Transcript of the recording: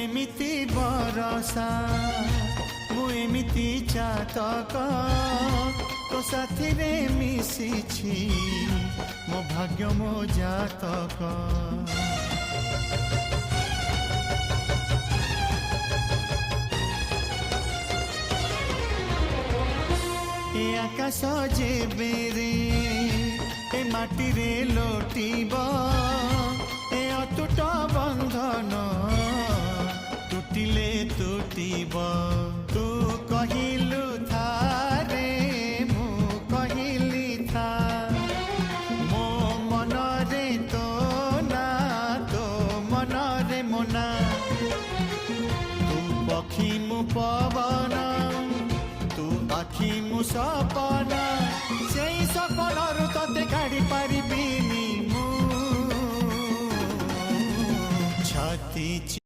एमिति बरसा मु एमिति चातक तो साथी रे मिशिछि मो भाग्य मो जातक ए आकाश जे बेरे ए माटी रे लोटिब ए अटूट बंधन टूटिले टूटिब तू कहिलु थारे मु कहिली था मो मन रे तो ना तो मन रे मोना तू पक्षी मु पवन तू आखि मु सपना से सपन तते काढ़ी पारिबिनी मु छाती